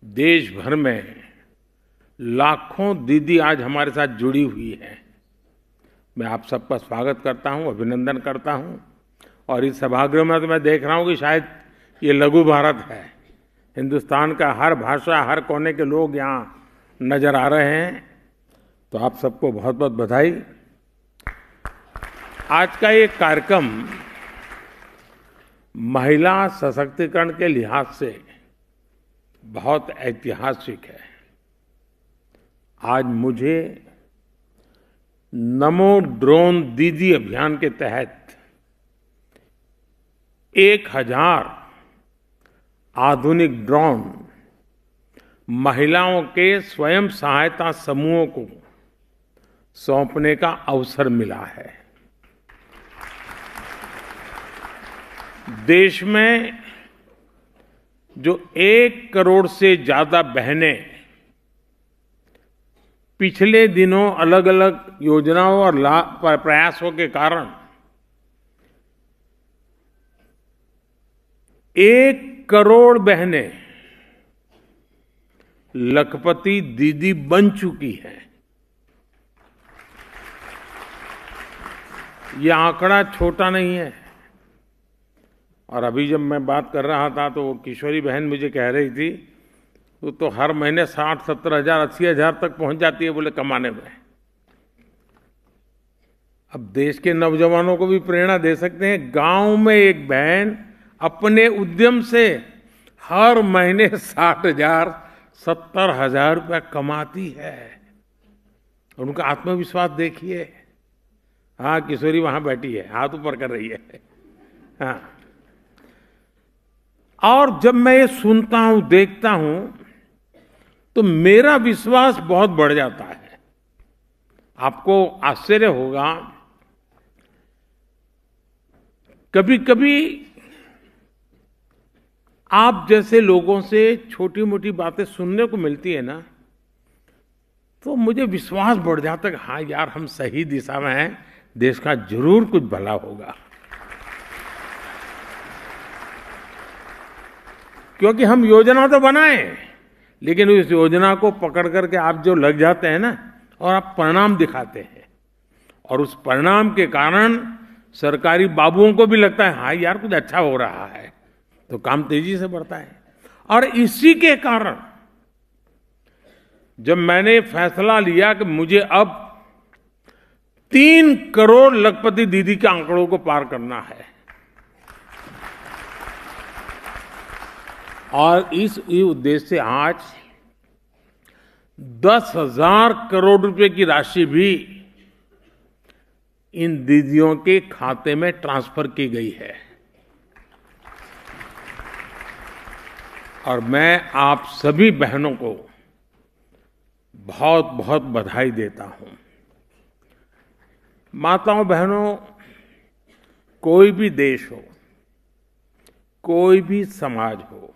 देश भर में लाखों दीदी आज हमारे साथ जुड़ी हुई हैं। मैं आप सबका स्वागत करता हूं, अभिनंदन करता हूं। और इस सभागृह में तो मैं देख रहा हूं कि शायद ये लघु भारत है। हिंदुस्तान का हर भाषा, हर कोने के लोग यहाँ नजर आ रहे हैं। तो आप सबको बहुत बहुत बधाई। आज का ये कार्यक्रम महिला सशक्तिकरण के लिहाज से बहुत ऐतिहासिक है। आज मुझे नमो ड्रोन दीदी अभियान के तहत 1000 आधुनिक ड्रोन महिलाओं के स्वयं सहायता समूहों को सौंपने का अवसर मिला है। देश में जो 1 करोड़ से ज्यादा बहनें पिछले दिनों अलग अलग योजनाओं और प्रयासों के कारण 1 करोड़ बहनें लखपति दीदी बन चुकी हैं। यह आंकड़ा छोटा नहीं है। और अभी जब मैं बात कर रहा था तो वो किशोरी बहन मुझे कह रही थी तो हर महीने 60-70 हजार 80 हजार तक पहुंच जाती है बोले कमाने में। अब देश के नौजवानों को भी प्रेरणा दे सकते हैं। गांव में एक बहन अपने उद्यम से हर महीने 60,000-70,000 रुपया कमाती है। उनका आत्मविश्वास देखिए। हाँ, किशोरी वहां बैठी है, हाथ ऊपर कर रही है। हाँ, और जब मैं ये सुनता हूं, देखता हूं, तो मेरा विश्वास बहुत बढ़ जाता है। आपको आश्चर्य होगा, कभी कभी आप जैसे लोगों से छोटी मोटी बातें सुनने को मिलती है ना, तो मुझे विश्वास बढ़ जाता है कि हाँ यार, हम सही दिशा में हैं, देश का जरूर कुछ भला होगा। क्योंकि हम योजना तो बनाए, लेकिन उस योजना को पकड़ करके आप जो लग जाते हैं ना, और आप परिणाम दिखाते हैं, और उस परिणाम के कारण सरकारी बाबुओं को भी लगता है हाँ यार कुछ अच्छा हो रहा है, तो काम तेजी से बढ़ता है। और इसी के कारण जब मैंने फैसला लिया कि मुझे अब 3 करोड़ लखपति दीदी के आंकड़ों को पार करना है, और इस उद्देश्य से आज 10,000 करोड़ रुपए की राशि भी इन दीदियों के खाते में ट्रांसफर की गई है। और मैं आप सभी बहनों को बहुत बहुत बधाई देता हूं। माताओं बहनों, कोई भी देश हो, कोई भी समाज हो,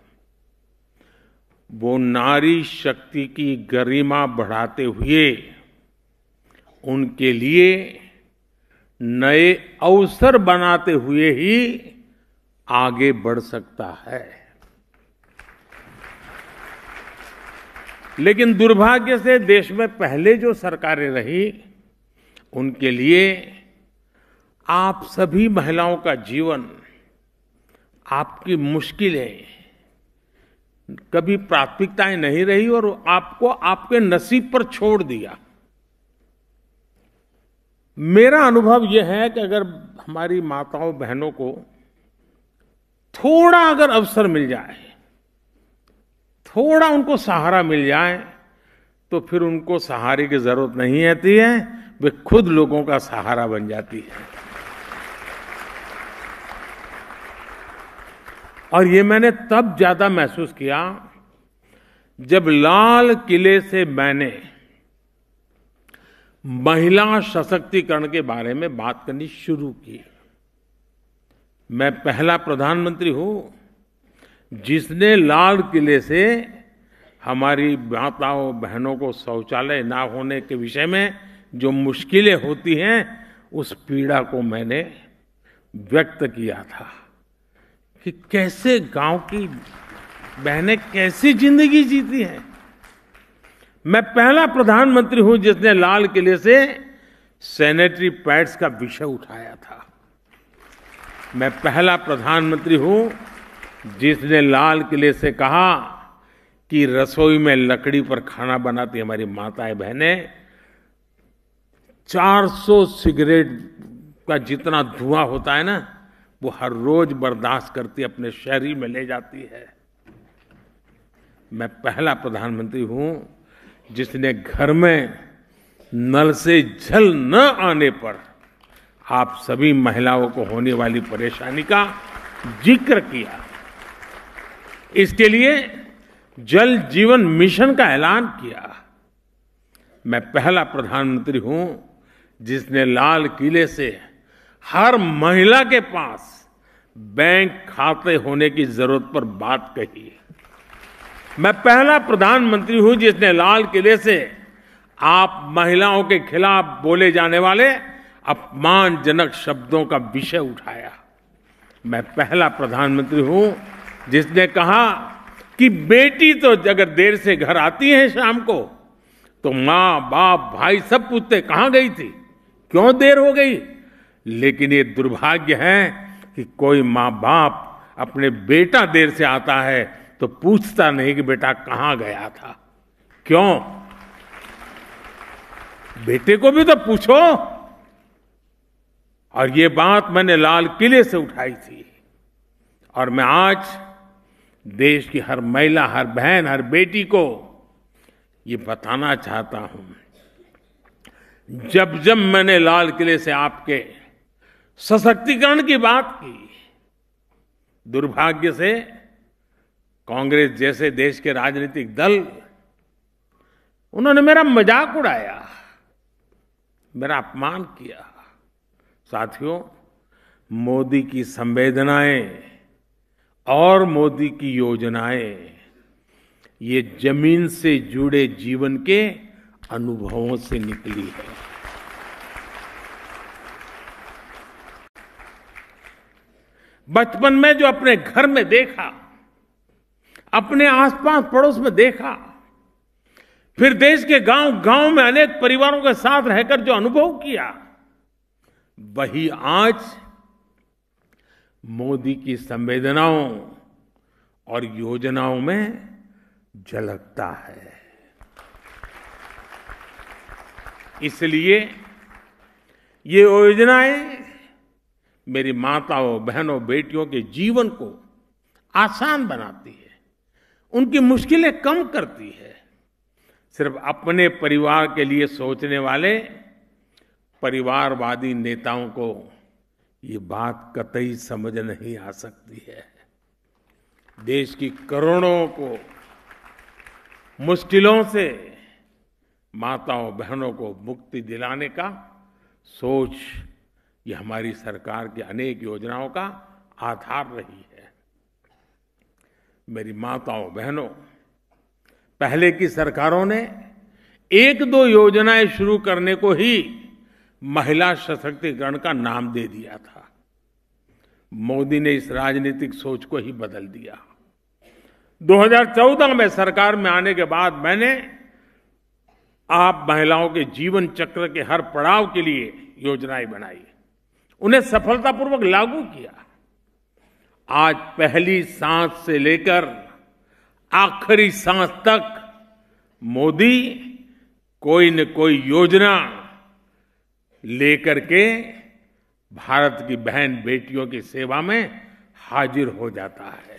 वो नारी शक्ति की गरिमा बढ़ाते हुए उनके लिए नए अवसर बनाते हुए ही आगे बढ़ सकता है। लेकिन दुर्भाग्य से देश में पहले जो सरकारें रही, उनके लिए आप सभी महिलाओं का जीवन, आपकी मुश्किलें कभी प्राथमिकताएं नहीं रही और आपको आपके नसीब पर छोड़ दिया। मेरा अनुभव यह है कि अगर हमारी माताओं बहनों को थोड़ा अगर अवसर मिल जाए, थोड़ा उनको सहारा मिल जाए, तो फिर उनको सहारे की जरूरत नहीं होती है, वे खुद लोगों का सहारा बन जाती है। और ये मैंने तब ज्यादा महसूस किया जब लाल किले से मैंने महिला सशक्तिकरण के बारे में बात करनी शुरू की। मैं पहला प्रधानमंत्री हूं जिसने लाल किले से हमारी माताओं बहनों को शौचालय ना होने के विषय में जो मुश्किलें होती हैं, उस पीड़ा को मैंने व्यक्त किया था कि कैसे गांव की बहनें कैसी जिंदगी जीती हैं। मैं पहला प्रधानमंत्री हूं जिसने लाल किले से सैनिटरी पैड्स का विषय उठाया था। मैं पहला प्रधानमंत्री हूं जिसने लाल किले से कहा कि रसोई में लकड़ी पर खाना बनाती हमारी माताएं बहनें 400 सिगरेट का जितना धुआं होता है ना, वो हर रोज बर्दाश्त करती अपने शहरी में ले जाती है। मैं पहला प्रधानमंत्री हूं जिसने घर में नल से जल न आने पर आप सभी महिलाओं को होने वाली परेशानी का जिक्र किया। इसके लिए जल जीवन मिशन का ऐलान किया। मैं पहला प्रधानमंत्री हूं जिसने लाल किले से हर महिला के पास बैंक खाते होने की जरूरत पर बात कही। मैं पहला प्रधानमंत्री हूं जिसने लाल किले से आप महिलाओं के खिलाफ बोले जाने वाले अपमानजनक शब्दों का विषय उठाया। मैं पहला प्रधानमंत्री हूं जिसने कहा कि बेटी तो अगर देर से घर आती है शाम को तो माँ बाप भाई सब पूछते कहां गई थी, क्यों देर हो गई। लेकिन ये दुर्भाग्य है कि कोई माँ बाप अपने बेटा देर से आता है तो पूछता नहीं कि बेटा कहां गया था। क्यों? बेटे को भी तो पूछो। और ये बात मैंने लाल किले से उठाई थी और मैं आज देश की हर महिला, हर बहन, हर बेटी को ये बताना चाहता हूं, जब जब मैंने लाल किले से आपके सशक्तिकरण की बात की, दुर्भाग्य से कांग्रेस जैसे देश के राजनीतिक दल उन्होंने मेरा मजाक उड़ाया, मेरा अपमान किया। साथियों, मोदी की संवेदनाएं और मोदी की योजनाएं ये जमीन से जुड़े जीवन के अनुभवों से निकली है। बचपन में जो अपने घर में देखा, अपने आसपास पड़ोस में देखा, फिर देश के गांव-गांव में अनेक परिवारों के साथ रहकर जो अनुभव किया, वही आज मोदी की संवेदनाओं और योजनाओं में झलकता है। इसलिए ये योजनाएं मेरी माताओं, बहनों, बेटियों के जीवन को आसान बनाती है, उनकी मुश्किलें कम करती है। सिर्फ अपने परिवार के लिए सोचने वाले परिवारवादी नेताओं को ये बात कतई समझ नहीं आ सकती है। देश की करोड़ों को मुश्किलों से माताओं बहनों को मुक्ति दिलाने का सोच ये हमारी सरकार की अनेक योजनाओं का आधार रही है। मेरी माताओं बहनों, पहले की सरकारों ने एक दो योजनाएं शुरू करने को ही महिला सशक्तिकरण का नाम दे दिया था। मोदी ने इस राजनीतिक सोच को ही बदल दिया। 2014 में सरकार में आने के बाद मैंने आप महिलाओं के जीवन चक्र के हर पड़ाव के लिए योजनाएं बनाई, उन्हें सफलतापूर्वक लागू किया। आज पहली सांस से लेकर आखिरी सांस तक मोदी कोई न कोई योजना लेकर के भारत की बहन बेटियों की सेवा में हाजिर हो जाता है।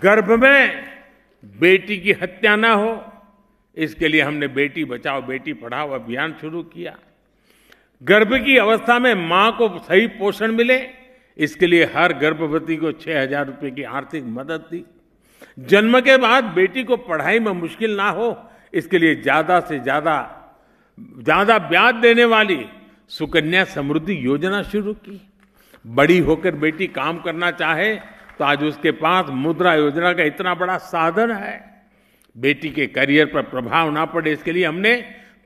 गर्भ में बेटी की हत्या न हो, इसके लिए हमने बेटी बचाओ बेटी पढ़ाओ अभियान शुरू किया। गर्भ की अवस्था में मां को सही पोषण मिले, इसके लिए हर गर्भवती को 6,000 रुपए की आर्थिक मदद दी। जन्म के बाद बेटी को पढ़ाई में मुश्किल ना हो, इसके लिए ज्यादा से ज्यादा ब्याज देने वाली सुकन्या समृद्धि योजना शुरू की। बड़ी होकर बेटी काम करना चाहे तो आज उसके पास मुद्रा योजना का इतना बड़ा साधन है। बेटी के करियर पर प्रभाव ना पड़े, इसके लिए हमने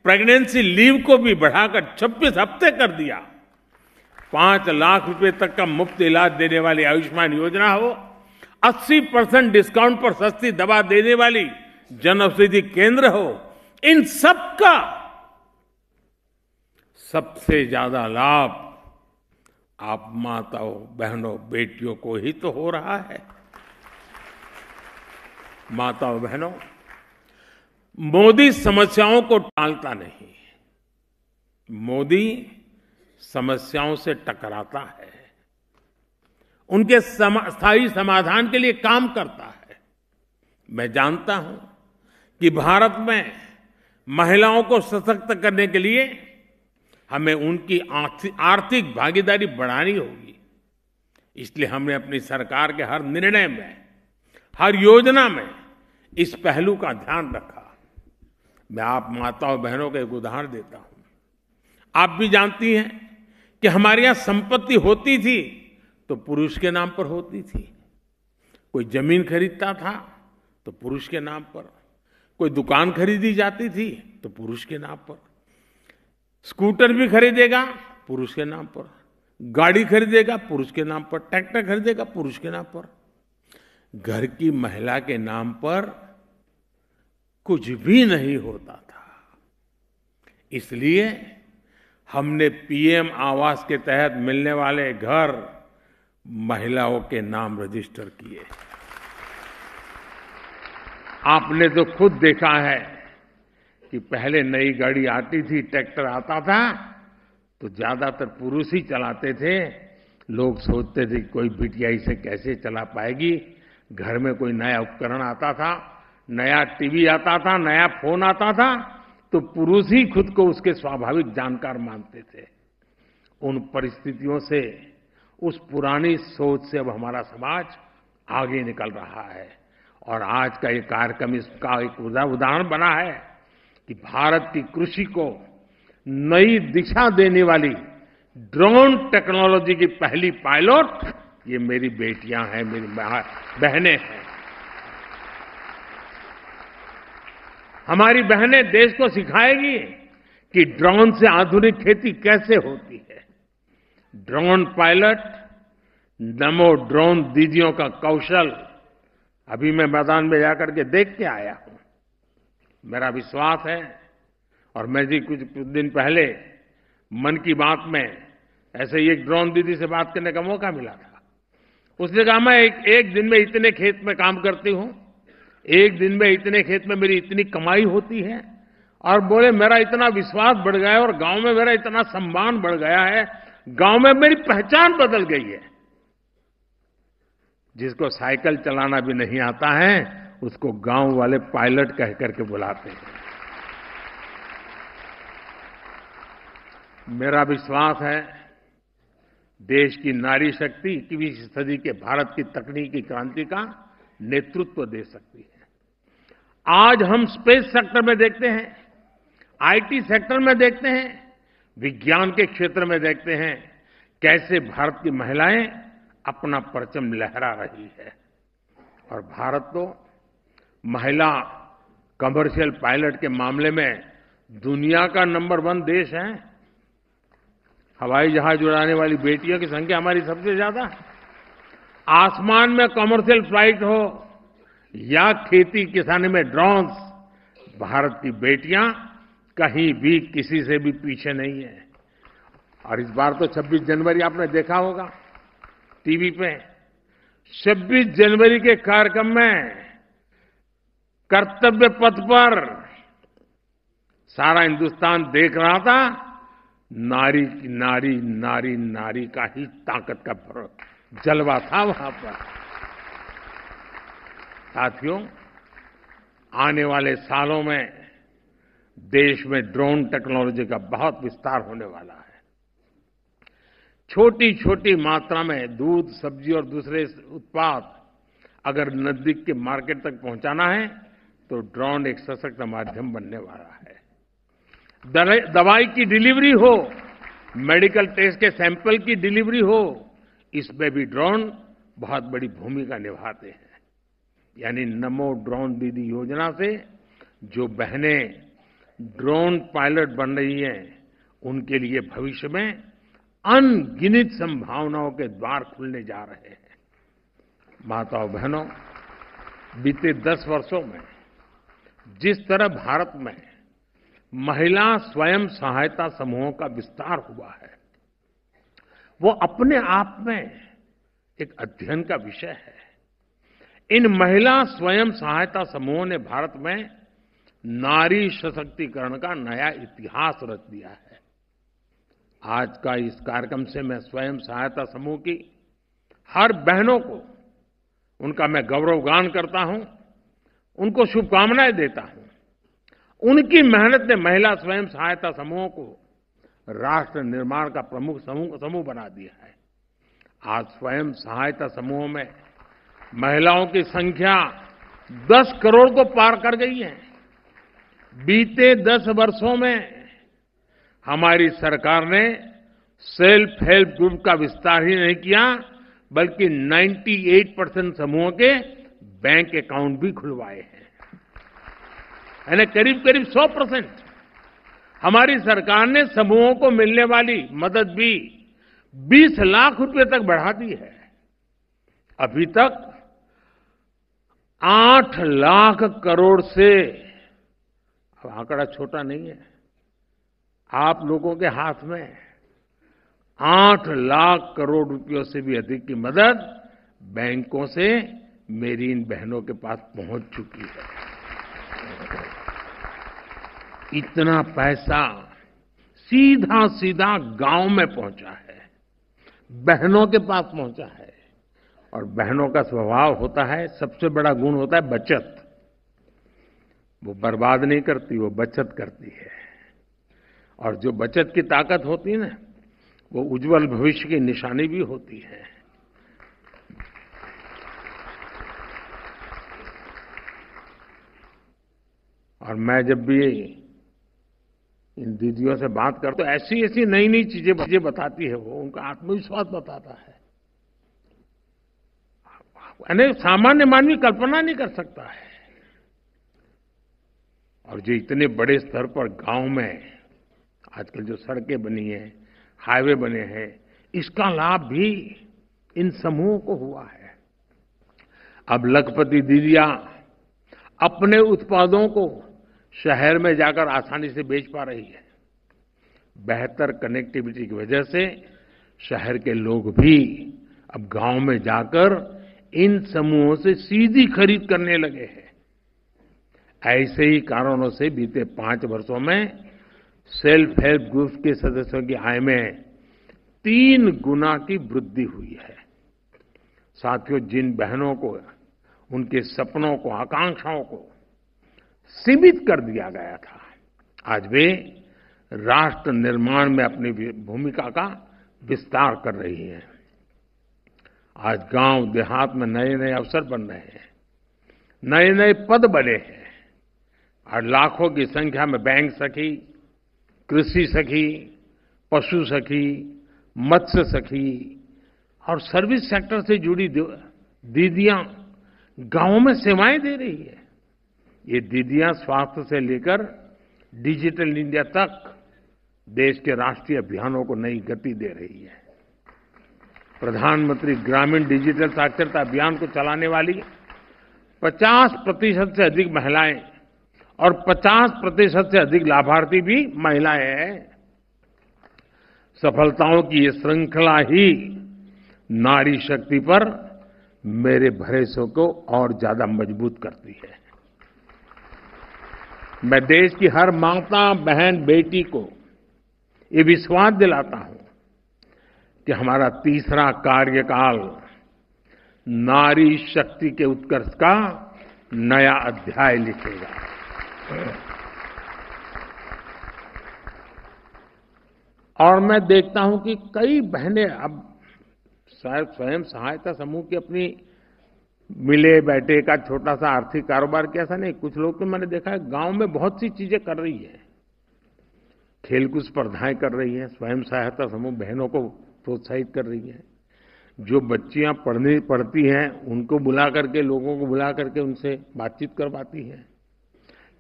प्रेगनेंसी लीव को भी बढ़ाकर 26 हफ्ते कर दिया। 5 लाख रुपए तक का मुफ्त इलाज देने वाली आयुष्मान योजना हो, 80% डिस्काउंट पर सस्ती दवा देने वाली जन औषधि केंद्र हो, इन सब का सबसे ज्यादा लाभ आप माताओं, बहनों, बेटियों को ही तो हो रहा है। माताओं, बहनों, मोदी समस्याओं को टालता नहीं, मोदी समस्याओं से टकराता है, उनके स्थायी समाधान के लिए काम करता है। मैं जानता हूं कि भारत में महिलाओं को सशक्त करने के लिए हमें उनकी आर्थिक भागीदारी बढ़ानी होगी। इसलिए हमने अपनी सरकार के हर निर्णय में, हर योजना में इस पहलू का ध्यान रखा। मैं आप माताओं बहनों का एक उदाहरण देता हूं। आप भी जानती हैं कि हमारे यहां संपत्ति होती थी तो पुरुष के नाम पर होती थी। कोई जमीन खरीदता था तो पुरुष के नाम पर, कोई दुकान खरीदी जाती थी तो पुरुष के नाम पर, स्कूटर भी खरीदेगा पुरुष के नाम पर, गाड़ी खरीदेगा पुरुष के नाम पर, ट्रैक्टर खरीदेगा पुरुष के नाम पर। घर की महिला के नाम पर कुछ भी नहीं होता था। इसलिए हमने पीएम आवास के तहत मिलने वाले घर महिलाओं के नाम रजिस्टर किए। आपने तो खुद देखा है कि पहले नई गाड़ी आती थी, ट्रैक्टर आता था तो ज्यादातर पुरुष ही चलाते थे। लोग सोचते थे कोई बिटिया इसे कैसे चला पाएगी। घर में कोई नया उपकरण आता था, नया टीवी आता था, नया फोन आता था तो पुरुष ही खुद को उसके स्वाभाविक जानकार मानते थे। उन परिस्थितियों से, उस पुरानी सोच से अब हमारा समाज आगे निकल रहा है। और आज का ये कार्यक्रम इसका एक उदाहरण बना है कि भारत की कृषि को नई दिशा देने वाली ड्रोन टेक्नोलॉजी की पहली पायलट ये मेरी बेटियां हैं, मेरी बहनें हैं। हमारी बहनें देश को सिखाएगी कि ड्रोन से आधुनिक खेती कैसे होती है। ड्रोन पायलट, नमो ड्रोन दीदियों का कौशल अभी मैं मैदान में जाकर के देख के आया हूं। मेरा विश्वास है, और मैं जी कुछ दिन पहले मन की बात में ऐसे ही एक ड्रोन दीदी से बात करने का मौका मिला था। उसने कहा मैं एक दिन में इतने खेत में काम करती हूं, एक दिन में इतने खेत में मेरी इतनी कमाई होती है, और बोले मेरा इतना विश्वास बढ़ गया है और गांव में मेरा इतना सम्मान बढ़ गया है, गांव में मेरी पहचान बदल गई है। जिसको साइकिल चलाना भी नहीं आता है उसको गांव वाले पायलट कह करके बुलाते हैं। मेरा विश्वास है देश की नारी शक्ति 21वीं सदी के भारत की तकनीकी क्रांति का नेतृत्व दे सकती है। आज हम स्पेस सेक्टर में देखते हैं, आईटी सेक्टर में देखते हैं, विज्ञान के क्षेत्र में देखते हैं कैसे भारत की महिलाएं अपना परचम लहरा रही है। और भारत तो महिला कमर्शियल पायलट के मामले में दुनिया का नंबर 1 देश है। हवाई जहाज उड़ाने वाली बेटियों की संख्या हमारी सबसे ज्यादा है। आसमान में कमर्शियल फ्लाइट हो या खेती किसानी में ड्रोन्स, भारत की बेटियां कहीं भी किसी से भी पीछे नहीं है। और इस बार तो 26 जनवरी आपने देखा होगा टीवी पे, 26 जनवरी के कार्यक्रम में कर्तव्य पथ पर सारा हिंदुस्तान देख रहा था। नारी नारी नारी नारी का ही ताकत का जलवा था वहां पर। साथियों, आने वाले सालों में देश में ड्रोन टेक्नोलॉजी का बहुत विस्तार होने वाला है। छोटी छोटी मात्रा में दूध, सब्जी और दूसरे उत्पाद अगर नजदीक के मार्केट तक पहुंचाना है तो ड्रोन एक सशक्त माध्यम बनने वाला है। दवाई की डिलीवरी हो, मेडिकल टेस्ट के सैंपल की डिलीवरी हो, इसमें भी ड्रोन बहुत बड़ी भूमिका निभाते हैं। यानी नमो ड्रोन दीदी योजना से जो बहनें ड्रोन पायलट बन रही हैं, उनके लिए भविष्य में अनगिनत संभावनाओं के द्वार खुलने जा रहे हैं। माताओं बहनों, बीते 10 वर्षों में जिस तरह भारत में महिला स्वयं सहायता समूहों का विस्तार हुआ है, वो अपने आप में एक अध्ययन का विषय है। इन महिला स्वयं सहायता समूहों ने भारत में नारी सशक्तिकरण का नया इतिहास रच दिया है। आज का इस कार्यक्रम से मैं स्वयं सहायता समूह की हर बहनों को उनका मैं गौरवगान करता हूं, उनको शुभकामनाएं देता हूं। उनकी मेहनत ने महिला स्वयं सहायता समूहों को राष्ट्र निर्माण का प्रमुख समूह बना दिया है। आज स्वयं सहायता समूहों में महिलाओं की संख्या 10 करोड़ को पार कर गई है। बीते 10 वर्षों में हमारी सरकार ने सेल्फ हेल्प ग्रुप का विस्तार ही नहीं किया, बल्कि 98% समूहों के बैंक अकाउंट भी खुलवाए हैं। यानी करीब करीब 100%। हमारी सरकार ने समूहों को मिलने वाली मदद भी 20 लाख रुपए तक बढ़ा दी है। अभी तक 8 लाख करोड़ से, अब आंकड़ा छोटा नहीं है, आप लोगों के हाथ में 8 लाख करोड़ रुपयों से भी अधिक की मदद बैंकों से मेरी इन बहनों के पास पहुंच चुकी है। इतना पैसा सीधा सीधा गांव में पहुंचा है, बहनों के पास पहुंचा है। और बहनों का स्वभाव होता है, सबसे बड़ा गुण होता है बचत। वो बर्बाद नहीं करती, वो बचत करती है। और जो बचत की ताकत होती है ना, वो उज्जवल भविष्य की निशानी भी होती है। और मैं जब भी इन दीदियों से बात करता हूं, ऐसी ऐसी नई नई चीजें बताती है वो, उनका आत्मविश्वास बताता है। यानी सामान्य मानवी कल्पना नहीं कर सकता है। और जो इतने बड़े स्तर पर गांव में आजकल जो सड़कें बनी हैं, हाईवे बने हैं, इसका लाभ भी इन समूहों को हुआ है। अब लखपति दीदियां अपने उत्पादों को शहर में जाकर आसानी से बेच पा रही है। बेहतर कनेक्टिविटी की वजह से शहर के लोग भी अब गांव में जाकर इन समूहों से सीधी खरीद करने लगे हैं। ऐसे ही कारणों से बीते 5 वर्षों में सेल्फ हेल्प ग्रुप के सदस्यों की आय में 3 गुना की वृद्धि हुई है। साथियों, जिन बहनों को उनके सपनों को, आकांक्षाओं को सीमित कर दिया गया था, आज वे राष्ट्र निर्माण में अपनी भूमिका का विस्तार कर रही हैं। आज गांव देहात में नए नए अवसर बन रहे हैं, नए नए पद बने हैं और लाखों की संख्या में बैंक सखी, कृषि सखी, पशु सखी, मत्स्य सखी और सर्विस सेक्टर से जुड़ी दीदियां गांवों में सेवाएं दे रही है। ये दीदियां स्वास्थ्य से लेकर डिजिटल इंडिया तक देश के राष्ट्रीय अभियानों को नई गति दे रही है। प्रधानमंत्री ग्रामीण डिजिटल साक्षरता अभियान को चलाने वाली 50% से अधिक महिलाएं और 50% से अधिक लाभार्थी भी महिलाएं हैं। सफलताओं की ये श्रृंखला ही नारी शक्ति पर मेरे भरोसे को और ज्यादा मजबूत करती है। मैं देश की हर माता, बहन, बेटी को ये विश्वास दिलाता हूं कि हमारा तीसरा कार्यकाल नारी शक्ति के उत्कर्ष का नया अध्याय लिखेगा। और मैं देखता हूं कि कई बहनें अब स्वयं सहायता समूह की अपनी मिले बैठे का छोटा सा आर्थिक कारोबार की, ऐसा नहीं, कुछ लोग तो मैंने देखा है गांव में बहुत सी चीजें कर रही है। खेलकूद स्पर्धाएं कर रही है, स्वयं सहायता समूह बहनों को प्रोत्साहित कर रही है। जो बच्चियां पढ़ती हैं उनको बुला करके, लोगों को बुला करके उनसे बातचीत करवाती हैं।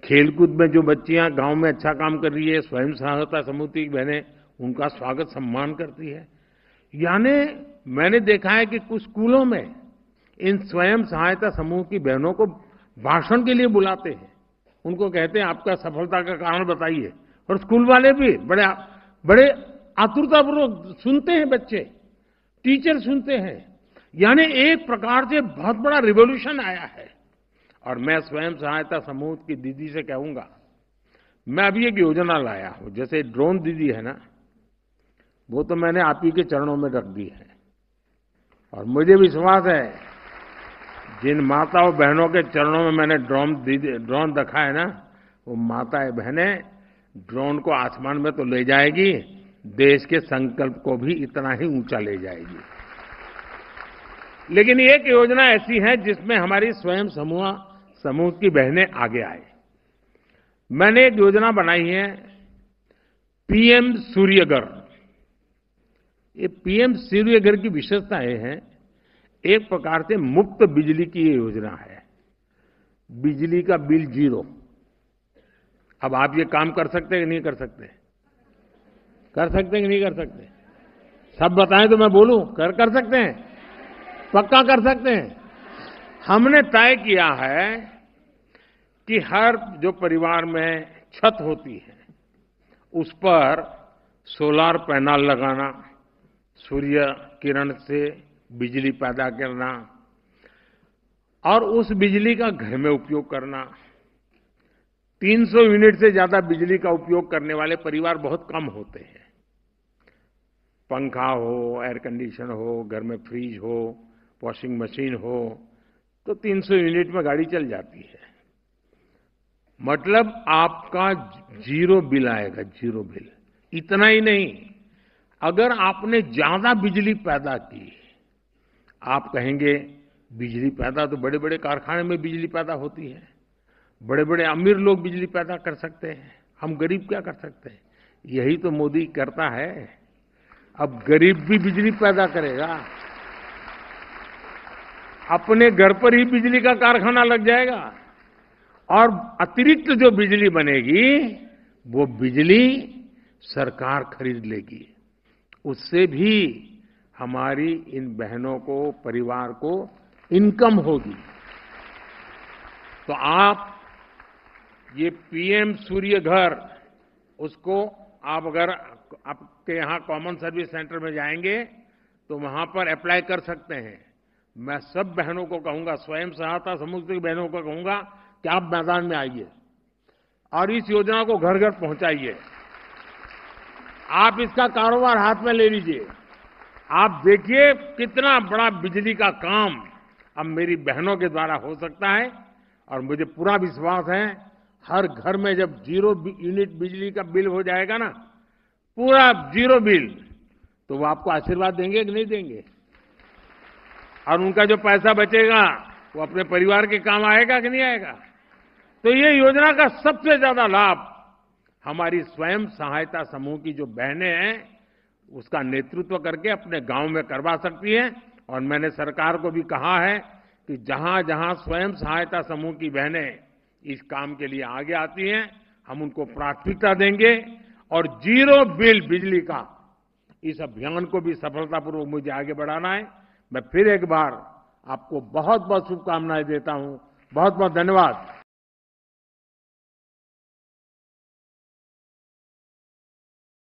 खेलकूद में जो बच्चियां गांव में अच्छा काम कर रही है, स्वयं सहायता समूह की बहनें उनका स्वागत सम्मान करती है। यानी मैंने देखा है कि कुछ स्कूलों में इन स्वयं सहायता समूह की बहनों को भाषण के लिए बुलाते हैं। उनको कहते हैं आपका सफलता का कारण बताइए, और स्कूल वाले भी बड़े बड़े आतुरतापूर्वक सुनते हैं, बच्चे, टीचर सुनते हैं। यानी एक प्रकार से बहुत बड़ा रिवॉल्यूशन आया है। और मैं स्वयं सहायता समूह की दीदी से कहूंगा, मैं अभी एक योजना लाया हूं, जैसे ड्रोन दीदी है ना, वो तो मैंने आप ही के चरणों में रख दी है। और मुझे विश्वास है जिन माताओं बहनों के चरणों में मैंने ड्रोन रखा है ना, वो माताएं बहनें ड्रोन को आसमान में तो ले जाएगी, देश के संकल्प को भी इतना ही ऊंचा ले जाएगी। लेकिन एक योजना ऐसी है जिसमें हमारी स्वयं समूह की बहनें आगे आए। मैंने एक योजना बनाई है, पीएम सूर्यघर। ये पीएम सूर्यघर की विशेषता ये है, एक प्रकार से मुफ्त बिजली की ये योजना है। बिजली का बिल 0। अब आप ये काम कर सकते हैं कि नहीं कर सकते? कर सकते हैं कि नहीं कर सकते? सब बताएं तो मैं बोलूं। कर सकते हैं? पक्का कर सकते हैं? हमने तय किया है कि हर जो परिवार में छत होती है उस पर सोलर पैनल लगाना, सूर्य किरण से बिजली पैदा करना और उस बिजली का घर में उपयोग करना। 300 यूनिट से ज्यादा बिजली का उपयोग करने वाले परिवार बहुत कम होते हैं। पंखा हो, एयर कंडीशन हो, घर में फ्रिज हो, वॉशिंग मशीन हो, तो 300 यूनिट में गाड़ी चल जाती है। मतलब आपका 0 बिल आएगा, 0 बिल। इतना ही नहीं, अगर आपने ज्यादा बिजली पैदा की, आप कहेंगे बिजली पैदा तो बड़े बड़े कारखाने में बिजली पैदा होती है, बड़े बड़े अमीर लोग बिजली पैदा कर सकते हैं, हम गरीब क्या कर सकते हैं? यही तो मोदी करता है। अब गरीब भी बिजली पैदा करेगा, अपने घर पर ही बिजली का कारखाना लग जाएगा और अतिरिक्त जो बिजली बनेगी वो बिजली सरकार खरीद लेगी। उससे भी हमारी इन बहनों को, परिवार को इनकम होगी। तो आप ये पीएम सूर्य घर, उसको आप अगर आपके यहाँ कॉमन सर्विस सेंटर में जाएंगे तो वहां पर अप्लाई कर सकते हैं। मैं सब बहनों को कहूंगा, स्वयं सहायता समूह की बहनों को कहूंगा कि आप मैदान में आइए और इस योजना को घर घर पहुंचाइए। आप इसका कारोबार हाथ में ले लीजिए। आप देखिए कितना बड़ा बिजली का काम अब मेरी बहनों के द्वारा हो सकता है। और मुझे पूरा विश्वास है, हर घर में जब 0 यूनिट बिजली का बिल हो जाएगा ना, पूरा 0 बिल, तो वो आपको आशीर्वाद देंगे कि नहीं देंगे? और उनका जो पैसा बचेगा वो अपने परिवार के काम आएगा कि नहीं आएगा? तो ये योजना का सबसे ज्यादा लाभ हमारी स्वयं सहायता समूह की जो बहनें हैं उसका नेतृत्व करके अपने गांव में करवा सकती हैं। और मैंने सरकार को भी कहा है कि जहां जहां स्वयं सहायता समूह की बहनें इस काम के लिए आगे आती हैं, हम उनको प्राथमिकता देंगे और 0 बिल बिजली का इस अभियान को भी सफलतापूर्वक मुझे आगे बढ़ाना है। मैं फिर एक बार आपको बहुत बहुत शुभकामनाएं देता हूं। बहुत बहुत धन्यवाद।